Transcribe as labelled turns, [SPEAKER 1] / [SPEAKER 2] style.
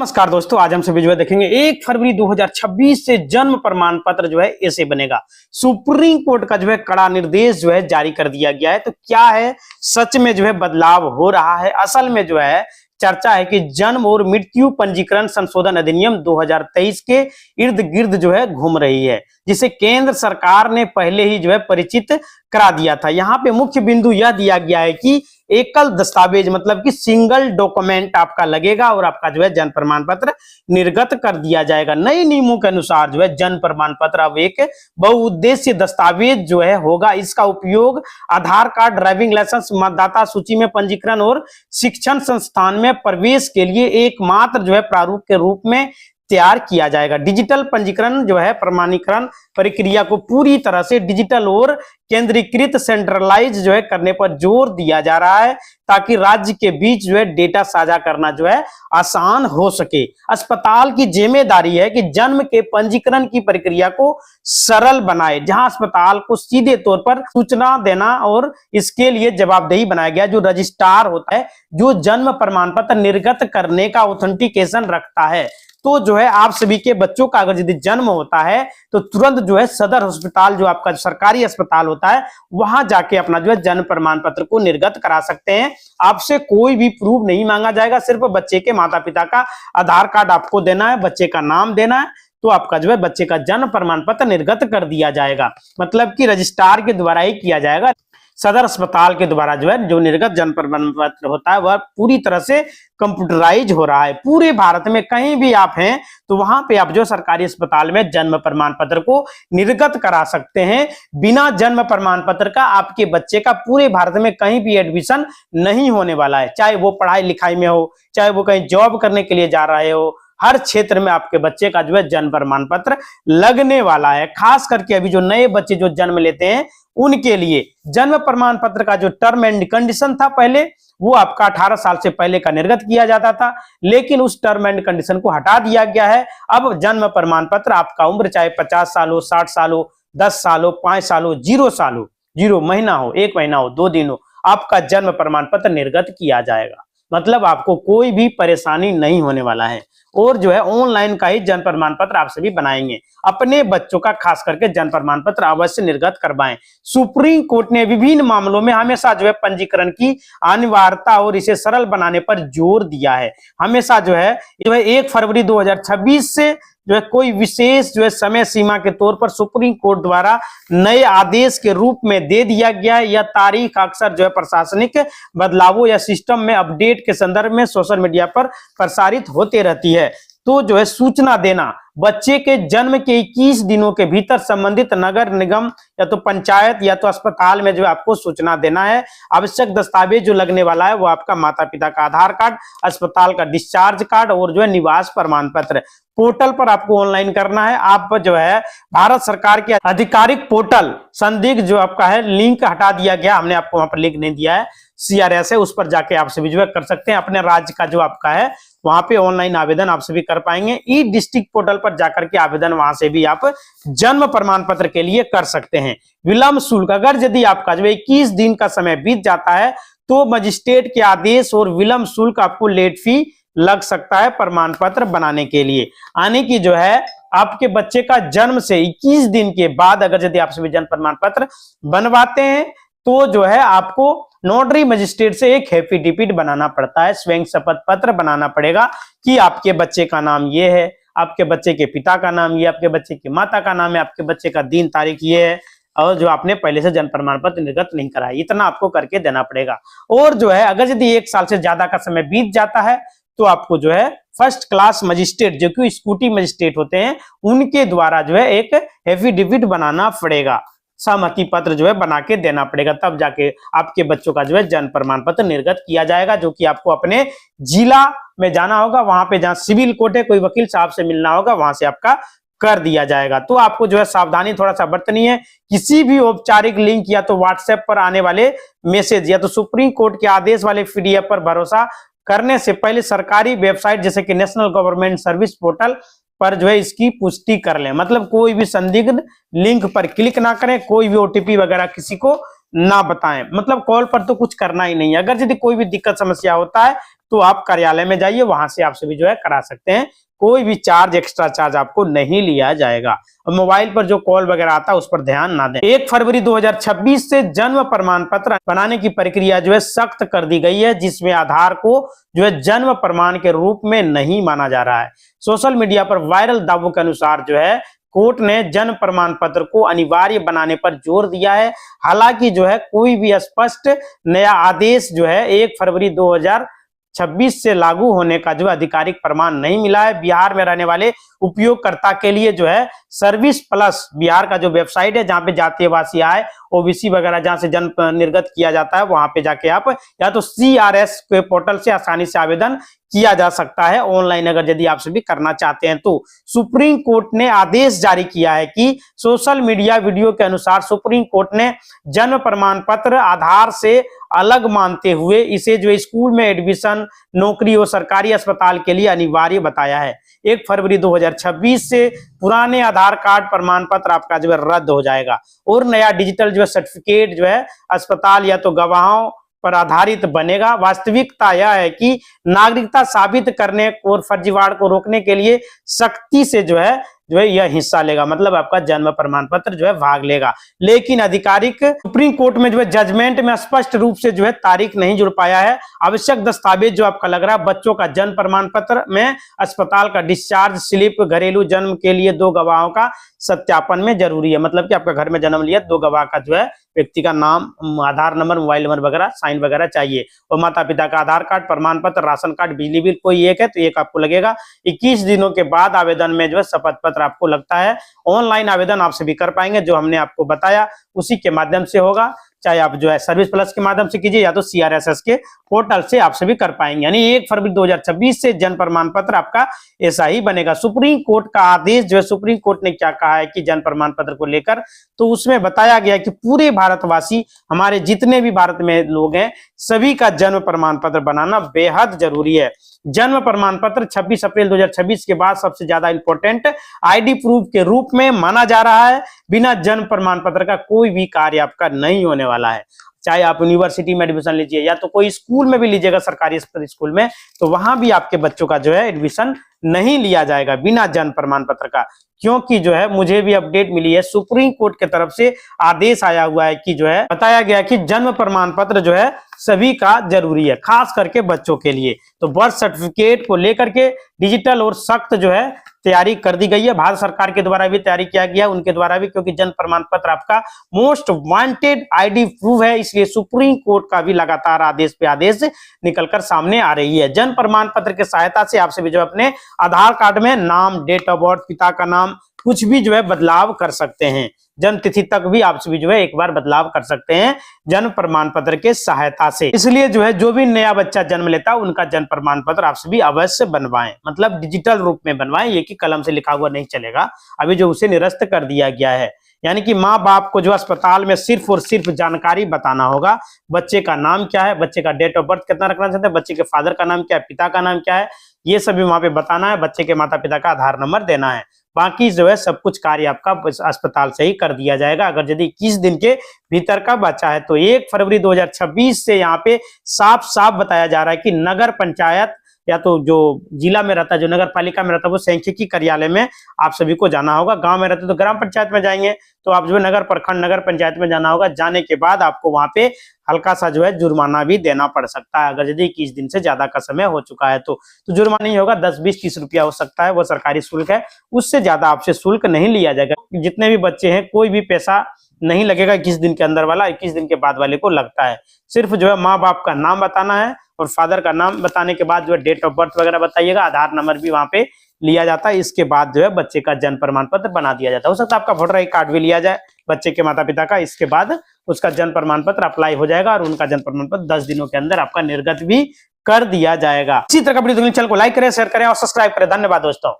[SPEAKER 1] नमस्कार दोस्तों, आज हम सभी जो है देखेंगे 1 फरवरी 2026 से जन्म प्रमाण पत्र जो है ऐसे बनेगा। सुप्रीम कोर्ट का जो है कड़ा निर्देश जो है जारी कर दिया गया है। तो क्या है, सच में जो है बदलाव हो रहा है। असल में जो है चर्चा है कि जन्म और मृत्यु पंजीकरण संशोधन अधिनियम 2023 के इर्द गिर्द जो है घूम रही है, जिसे केंद्र सरकार ने पहले ही जो है परिचित करा दिया था। यहाँ पे मुख्य बिंदु यह दिया गया है कि एकल दस्तावेज मतलब कि सिंगल डॉक्यूमेंट आपका लगेगा और आपका जो है जन्म प्रमाण पत्र निर्गत कर दिया जाएगा। नए नियमों के अनुसार जो है जन्म प्रमाण पत्र अब एक बहुउद्देश्य दस्तावेज जो है होगा। इसका उपयोग आधार कार्ड, ड्राइविंग लाइसेंस, मतदाता सूची में पंजीकरण और शिक्षण संस्थान में प्रवेश के लिए एकमात्र जो है प्रारूप के रूप में तैयार किया जाएगा। डिजिटल पंजीकरण जो है प्रमाणीकरण प्रक्रिया को पूरी तरह से डिजिटल और केंद्रीकृत सेंट्रलाइज जो है करने पर जोर दिया जा रहा है, ताकि राज्य के बीच जो है डेटा साझा करना जो है आसान हो सके। अस्पताल की जिम्मेदारी है कि जन्म के पंजीकरण की प्रक्रिया को सरल बनाए, जहां अस्पताल को सीधे तौर पर सूचना देना और इसके लिए जवाबदेही बनाया गया। जो रजिस्ट्रार होता है जो जन्म प्रमाण पत्र निर्गत करने का ऑथेंटिकेशन रखता है, तो जो है आप सभी के बच्चों का अगर यदि जन्म होता है तो तुरंत जो है सदर अस्पताल जो आपका सरकारी अस्पताल होता है वहां जाके अपना जो है जन्म प्रमाण पत्र को निर्गत करा सकते हैं। आपसे कोई भी प्रूफ नहीं मांगा जाएगा, सिर्फ बच्चे के माता पिता का आधार कार्ड आपको देना है, बच्चे का नाम देना है, तो आपका जो है बच्चे का जन्म प्रमाण पत्र निर्गत कर दिया जाएगा। मतलब कि रजिस्ट्रार के द्वारा ही किया जाएगा। सदर अस्पताल के द्वारा जो है जो निर्गत जन्म प्रमाण पत्र होता है वह पूरी तरह से कंप्यूटराइज हो रहा है। पूरे भारत में कहीं भी आप हैं तो वहां पे आप जो सरकारी अस्पताल में जन्म प्रमाण पत्र को निर्गत करा सकते हैं। बिना जन्म प्रमाण पत्र का आपके बच्चे का पूरे भारत में कहीं भी एडमिशन नहीं होने वाला है, चाहे वो पढ़ाई लिखाई में हो, चाहे वो कहीं जॉब करने के लिए जा रहे हो। हर क्षेत्र में आपके बच्चे का जो है जन्म प्रमाण पत्र लगने वाला है। खास करके अभी जो नए बच्चे जो जन्म लेते हैं उनके लिए जन्म प्रमाण पत्र का जो टर्म एंड कंडीशन था पहले, वो आपका 18 साल से पहले का निर्गत किया जाता था, लेकिन उस टर्म एंड कंडीशन को हटा दिया गया है। अब जन्म प्रमाण पत्र आपका उम्र चाहे 50 साल हो, 60 साल हो, 10 साल हो, 5 साल हो, 0 साल हो, 0 महीना हो, 1 महीना हो, 2 दिन हो, आपका जन्म प्रमाण पत्र निर्गत किया जाएगा। मतलब आपको कोई भी परेशानी नहीं होने वाला है। और जो है ऑनलाइन का ही जन्म प्रमाण पत्र आप सभी बनाएंगे। अपने बच्चों का खास करके जन्म प्रमाण पत्र अवश्य निर्गत करवाएं। सुप्रीम कोर्ट ने विभिन्न मामलों में हमेशा जो है पंजीकरण की अनिवार्यता और इसे सरल बनाने पर जोर दिया है। हमेशा जो है 1 फरवरी 2026 से जो है कोई विशेष जो है समय सीमा के तौर पर सुप्रीम कोर्ट द्वारा नए आदेश के रूप में दे दिया गया है। यह तारीख अक्सर जो है प्रशासनिक बदलावों या सिस्टम में अपडेट के संदर्भ में सोशल मीडिया पर प्रसारित होते रहती है। तो जो है सूचना देना, बच्चे के जन्म के 21 दिनों के भीतर संबंधित नगर निगम या तो पंचायत या तो अस्पताल में जो आपको सूचना देना है। आवश्यक दस्तावेज जो लगने वाला है वो आपका माता पिता का आधार कार्ड, अस्पताल का डिस्चार्ज कार्ड और जो है निवास प्रमाण पत्र। पोर्टल पर आपको ऑनलाइन करना है। आप जो है भारत सरकार के आधिकारिक पोर्टल संदिग्ध जो आपका है लिंक हटा दिया गया, हमने आपको वहां पर लिंक नहीं दिया है, CRS है, उस पर जाके आप सभी जो है कर सकते हैं। अपने राज्य का जो आपका है वहां पे ऑनलाइन आवेदन आप सभी कर पाएंगे। ई डिस्ट्रिक्ट पोर्टल पर जाकर के आवेदन वहां से भी आप जन्म प्रमाण पत्र के लिए कर सकते हैं। विलंब शुल्क, अगर यदि आपका जो 21 दिन का समय बीत जाता है तो मजिस्ट्रेट के आदेश और विलंब शुल्क आपको लेट फी लग सकता है प्रमाण पत्र बनाने के लिए। यानी कि जो है आपके बच्चे का जन्म से 21 दिन के बाद अगर यदि आप सभी जन्म प्रमाण पत्र बनवाते हैं तो जो है आपको नोटरी मजिस्ट्रेट से एक एफिडेविट बनाना पड़ता है, स्वयं शपथ पत्र बनाना पड़ेगा कि आपके बच्चे का नाम ये है, आपके बच्चे के पिता का नाम ये, आपके बच्चे की माता का नाम है, आपके बच्चे का दिन तारीख ये है, और जो आपने पहले से जन्म प्रमाण पत्र निर्गत नहीं करा है, इतना आपको करके देना पड़ेगा। और जो है अगर यदि 1 साल से ज्यादा का समय बीत जाता है तो आपको जो है फर्स्ट क्लास मजिस्ट्रेट जो कि स्कूटी मजिस्ट्रेट होते हैं उनके द्वारा जो है एक एफिडेविट बनाना पड़ेगा, सहमति पत्र जो है बना के देना पड़ेगा, तब जाके आपके बच्चों का जो है जन्म प्रमाण पत्र निर्गत किया जाएगा। जो कि आपको अपने जिला में जाना होगा, वहां पे जहां सिविल कोर्ट है, कोई वकील साहब से मिलना होगा, वहां से आपका कर दिया जाएगा। तो आपको जो है सावधानी थोड़ा सा बरतनी है। किसी भी औपचारिक लिंक या तो व्हाट्सएप पर आने वाले मैसेज या तो सुप्रीम कोर्ट के आदेश वाले PDF पर भरोसा करने से पहले सरकारी वेबसाइट जैसे कि नेशनल गवर्नमेंट सर्विस पोर्टल पर जो है इसकी पुष्टि कर लें। मतलब कोई भी संदिग्ध लिंक पर क्लिक ना करें, कोई भी OTP वगैरह किसी को ना बताएं। मतलब कॉल पर तो कुछ करना ही नहीं है। अगर यदि कोई भी दिक्कत समस्या होता है तो आप कार्यालय में जाइए, वहां से आप सभी जो है करा सकते हैं। कोई भी चार्ज, एक्स्ट्रा चार्ज आपको नहीं लिया जाएगा। और मोबाइल पर जो कॉल वगैरह आता है उस पर ध्यान ना दें। 1 फरवरी 2026 से जन्म प्रमाण पत्र बनाने की प्रक्रिया जो है सख्त कर दी गई है, जिसमें आधार को जो है जन्म प्रमाण के रूप में नहीं माना जा रहा है। सोशल मीडिया पर वायरल दावों के अनुसार जो है कोर्ट ने जन्म प्रमाण पत्र को अनिवार्य बनाने पर जोर दिया है। हालांकि जो है कोई भी स्पष्ट नया आदेश जो है 1 फरवरी 2026 से लागू होने का जो आधिकारिक प्रमाण नहीं मिला है। बिहार में रहने वाले उपयोगकर्ता के लिए जो है सर्विस प्लस बिहार का जो वेबसाइट है, जहां पे जातीयवासी आय, ओबीसी वगैरह जहां से जन्म निर्गत किया जाता है, वहां पे जाके आप या तो CRS के पोर्टल से आसानी से आवेदन किया जा सकता है ऑनलाइन, अगर यदि आप सभी करना चाहते हैं तो। सुप्रीम कोर्ट ने आदेश जारी किया है कि सोशल मीडिया वीडियो के अनुसार सुप्रीम कोर्ट ने जन्म प्रमाण पत्र आधार से अलग मानते हुए इसे जो स्कूल में एडमिशन, नौकरी और सरकारी अस्पताल के लिए अनिवार्य बताया है। 1 फरवरी 2026 से पुराने आधार कार्ड प्रमाण पत्र आपका जो है रद्द हो जाएगा और नया डिजिटल जो है सर्टिफिकेट जो है अस्पताल या तो गवाहों पर आधारित बनेगा। वास्तविकता यह है कि नागरिकता साबित करने और फर्जीवाड़ को रोकने के लिए सख्ती से जो है यह हिस्सा लेगा। मतलब आपका जन्म प्रमाण पत्र जो है भाग लेगा। लेकिन आधिकारिक सुप्रीम कोर्ट में जो है जजमेंट में स्पष्ट रूप से जो है तारीख नहीं जुड़ पाया है। आवश्यक दस्तावेज जो आपका लग रहा है, बच्चों का जन्म प्रमाण पत्र में अस्पताल का डिस्चार्ज स्लिप, घरेलू जन्म के लिए 2 गवाहों का सत्यापन में जरूरी है। मतलब कि आपका घर में जन्म लिया, 2 गवाह का जो है व्यक्ति का नाम, आधार नंबर, मोबाइल नंबर वगैरह, साइन वगैरह चाहिए। और माता पिता का आधार कार्ड, प्रमाण पत्र, राशन कार्ड, बिजली बिल कोई एक है तो एक आपको लगेगा। 21 दिनों के बाद आवेदन में जो है शपथ पत्र आपको लगता है। ऑनलाइन आवेदन आप सभी कर पाएंगे, जो हमने आपको बताया उसी के माध्यम से होगा। चाहे आप जो है सर्विस प्लस के माध्यम से कीजिए या तो CRSS के पोर्टल से आप सभी कर पाएंगे। यानी 1 फरवरी 2026 से जन्म प्रमाण पत्र आपका ऐसा ही बनेगा। सुप्रीम कोर्ट का आदेश जो है, सुप्रीम कोर्ट ने क्या कहा है कि जन्म प्रमाण पत्र को लेकर, तो उसमें बताया गया कि पूरे भारतवासी, हमारे जितने भी भारत में लोग हैं, सभी का जन्म प्रमाण पत्र बनाना बेहद जरूरी है। जन्म प्रमाण पत्र 26 अप्रैल 2026 के बाद सबसे ज्यादा इंपॉर्टेंट ID प्रूफ के रूप में माना जा रहा है। बिना जन्म प्रमाण पत्र का कोई भी कार्य आपका नहीं होने वाला है। चाहे आप यूनिवर्सिटी में एडमिशन लीजिए या तो कोई स्कूल में भी लीजिएगा, सरकारी स्कूल में, तो वहां भी आपके बच्चों का जो है एडमिशन नहीं लिया जाएगा बिना जन्म प्रमाण पत्र का। क्योंकि जो है मुझे भी अपडेट मिली है, सुप्रीम कोर्ट की तरफ से आदेश आया हुआ है कि जो है बताया गया कि जन्म प्रमाण पत्र जो है सभी का जरूरी है, खास करके बच्चों के लिए। तो बर्थ सर्टिफिकेट को लेकर के डिजिटल और सख्त जो है तैयारी कर दी गई है। भारत सरकार के द्वारा भी तैयारी किया गया, उनके द्वारा भी, क्योंकि जन्म प्रमाण पत्र आपका मोस्ट वांटेड ID प्रूफ है। इसलिए सुप्रीम कोर्ट का भी लगातार आदेश पे आदेश निकलकर सामने आ रही है। जन्म प्रमाण पत्र की सहायता से आपसे भी जो अपने आधार कार्ड में नाम, डेट ऑफ बर्थ, पिता का नाम, कुछ भी जो है बदलाव कर सकते हैं। जन्म तिथि तक भी आप सभी जो है एक बार बदलाव कर सकते हैं जन्म प्रमाण पत्र के सहायता से। इसलिए जो है जो भी नया बच्चा जन्म लेता है उनका जन्म प्रमाण पत्र आप सभी अवश्य बनवाएं। मतलब डिजिटल रूप में बनवाएं, ये कि कलम से लिखा हुआ नहीं चलेगा। अभी जो उसे निरस्त कर दिया गया है। यानी कि माँ बाप को जो अस्पताल में सिर्फ और सिर्फ जानकारी बताना होगा। बच्चे का नाम क्या है, बच्चे का डेट ऑफ बर्थ कितना रखना चाहते हैं, बच्चे के फादर का नाम क्या है, पिता का नाम क्या है, ये सभी वहां पे बताना है। बच्चे के माता पिता का आधार नंबर देना है। बाकी जो है सब कुछ कार्य आपका अस्पताल से ही कर दिया जाएगा। अगर यदि 21 दिन के भीतर का बच्चा है तो 1 फरवरी 2026 से यहाँ पे साफ साफ बताया जा रहा है कि नगर पंचायत या तो जो जिला में रहता है, जो नगर पालिका में रहता है, वो सांख्यिकी कार्यालय में आप सभी को जाना होगा। गांव में रहते तो ग्राम पंचायत में जाएंगे, तो आप जो है नगर प्रखंड, नगर पंचायत में जाना होगा। जाने के बाद आपको वहां पे हल्का सा जो है जुर्माना भी देना पड़ सकता है। अगर यदि 21 दिन से ज्यादा का समय हो चुका है तो जुर्माना नहीं होगा, 10, 20, 30 रुपया हो सकता है, वो सरकारी शुल्क है। उससे ज्यादा आपसे शुल्क नहीं लिया जाएगा। जितने भी बच्चे हैं कोई भी पैसा नहीं लगेगा 21 दिन के अंदर वाला, 21 दिन के बाद वाले को लगता है। सिर्फ जो है माँ बाप का नाम बताना है और फादर का नाम बताने के बाद जो है डेट ऑफ बर्थ वगैरह बताइएगा। आधार नंबर भी वहां पे लिया जाता है। इसके बाद जो है बच्चे का जन्म प्रमाण पत्र बना दिया जाता है। हो सकता है आपका वोटर आई कार्ड भी लिया जाए बच्चे के माता पिता का। इसके बाद उसका जन्म प्रमाण पत्र अप्लाई हो जाएगा और उनका जन्म प्रमाण पत्र 10 दिनों के अंदर आपका निर्गत भी कर दिया जाएगा। इसी तरह का वीडियो चैनल को लाइक करें, शेयर करें और सब्सक्राइब करें। धन्यवाद दोस्तों।